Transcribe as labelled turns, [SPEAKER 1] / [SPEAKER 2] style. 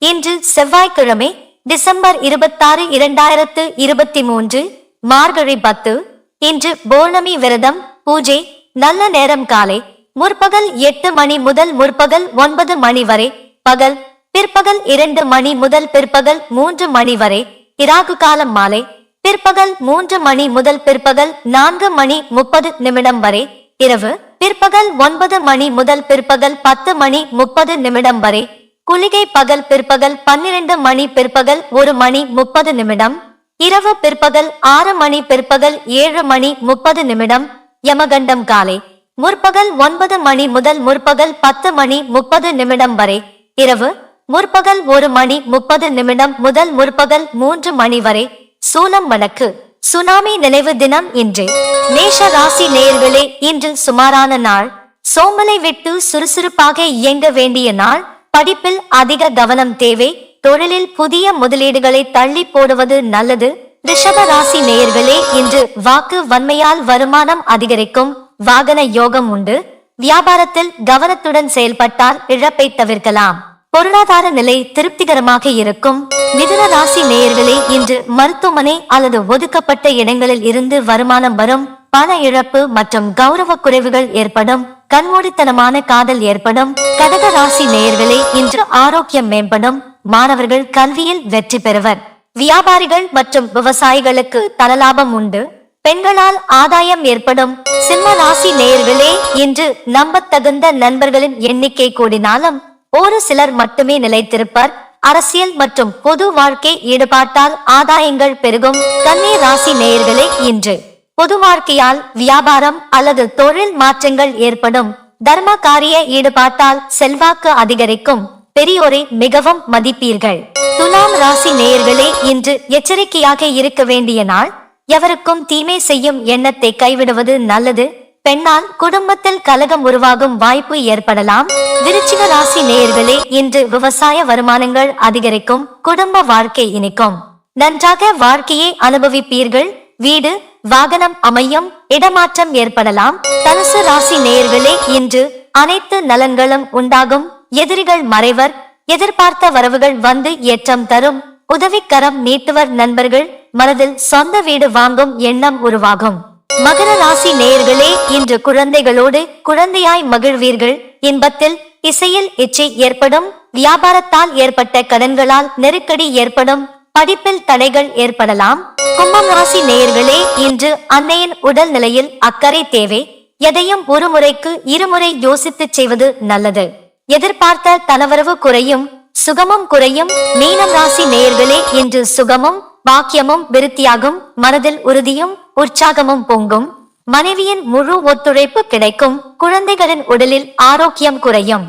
[SPEAKER 1] இன்று செவ்வாய்க்கிழமை டிசம்பர் 26, 2023 மார்கழி 10. இன்று பௌர்ணமி விரதம். பூஜை. நல்ல நேரம் காலை முற்பகல் 8 மணி முதல் முற்பகல் 9 மணி வரை. பகல் பிற்பகல் 2 மணி முதல் பிற்பகல் 3 மணி வரை. இராகு காலம் மாலை பிற்பகல் 3 மணி முதல் பிற்பகல் 4 மணி 30 நிமிடம் வரை. இரவு பிற்பகல் 9 மணி முதல் பிற்பகல் 10 மணி 30 நிமிடம் வரை. குளிகை பகல் பிற்பகல் 12 மணி பிற்பகல் 1 மணி 30 நிமிடம். இரவு பிற்பகல் 6 மணி பிற்பகல் 7 மணி 30 நிமிடம். யமகண்டம் காலை முற்பகல் 9 மணி முதல் முற்பகல் 10 மணி 30 நிமிடம் வரை. இரவு முற்பகல் 1 மணி 30 நிமிடம் முதல் முற்பகல் 3 மணி வரை. சூலம் வடக்கு. சுனாமி நினைவு தினம் இன்று. மேஷ ராசி நேயர்களே, இன்று சுமாரான நாள். சோம்பலை விட்டு சுறுசுறுப்பாக இயங்க வேண்டிய நாள். படிப்பில் அதிக கவனம் தேவை. தொழிலில் புதிய முதலீடுகளை தள்ளி போடுவது நல்லது. ரிஷப ராசி நேயர்களே, இன்று வாக்கு வன்மையால் வருமானம் அதிகரிக்கும். வாகன யோகம் உண்டு. வியாபாரத்தில் கவனத்துடன் செயல்பட்டால் இழப்பை தவிர்க்கலாம். பொருளாதார நிலை திருப்திகரமாக இருக்கும். மிதுன ராசி நேயர்களே, இன்று மருத்துவமனை அல்லது ஒதுக்கப்பட்ட இடங்களில் இருந்து வருமானம் வரும். பண இழப்பு மற்றும் கௌரவ குறைவுகள் ஏற்படும். கண்மூடித்தனமான காதல் ஏற்படும். கடக ராசி நேயர்களே, இன்று ஆரோக்கியம் மேம்படும். மாணவர்கள் கல்வியில் வெற்றி பெறுவர். வியாபாரிகள் மற்றும் விவசாயிகளுக்கு தனலாபம் உண்டு. பெண்களால் ஆதாயம் ஏற்படும். சிம்ம ராசி நேயர்களே, இன்று நம்பத்தகுந்த நண்பர்களின் எண்ணிக்கை கூடினாலும் ஒரு சிலர் மட்டுமே நிலைத்திருப்பர். அரசியல் மற்றும் பொது வாழ்க்கை ஈடுபாட்டால் ஆதாயங்கள் பெருகும். கன்னி ராசி நேயர்களே, இன்று பொது வாழ்க்கையால் வியாபாரம் அல்லது தொழில் மாற்றங்கள் ஏற்படும். தர்ம காரிய ஈடுபாட்டால் செல்வாக்கு அதிகரிக்கும். பெரியோரை மிகவும் மதிப்பீர்கள். துலாம் ராசி நேயர்களே, இன்று எச்சரிக்கையாக இருக்க வேண்டிய நாள். எவருக்கும் தீமை செய்யும் எண்ணத்தை கைவிடுவது நல்லது. பெண்ணால் குடும்பத்தில் கலகம் உருவாகும் வாய்ப்பு ஏற்படலாம். விருச்சிக ராசி நேயர்களே, இன்று விவசாய வருமானங்கள் அதிகரிக்கும். குடும்ப வாழ்க்கை இனிக்கும். நன்றாக வாழ்க்கையை அனுபவிப்பீர்கள். வீடு வாகனம் அமையும். இடமாற்றம் ஏற்படலாம். தனுசு ராசி நேயர்களே, இன்று அனைத்து நலன்களும் உண்டாகும். எதிரிகள் மறைவர். எதிர்பார்த்த வரவுகள் வந்து ஏற்றம் தரும். உதவிக்கரம் நீட்டுவர். நண்பர்கள் மனதில் சொந்த வீடு வாங்கும் எண்ணம் உருவாகும். மகர ராசி நேயர்களே, இன்று குழந்தைகளோடு குழந்தையாய் மகிழ்வீர்கள். இன்பத்தில் இசையில் இச்சை ஏற்படும். வியாபாரத்தால் ஏற்பட்ட கடன்களால் நெருக்கடி ஏற்படும். படிப்பில் தடைகள் ஏற்படலாம். கும்பம் ராசி நேயர்களே, இன்று அன்னையின் உடல் நிலையில் அக்கறை தேவை. எதையும் ஒரு முறைக்கு இருமுறை யோசித்து செய்வது நல்லது. எதிர்பார்த்த தனவரவு குறையும். சுகமும் குறையும். மீனம் ராசி நேயர்களே, இன்று சுகமும் பாக்கியமும் விருத்தியாகும். மனதில் உறுதியும் உற்சாகமும் பொங்கும். மனைவியின் முழு ஒத்துழைப்பு கிடைக்கும். குழந்தைகளின் உடலில் ஆரோக்கியம் குறையும்.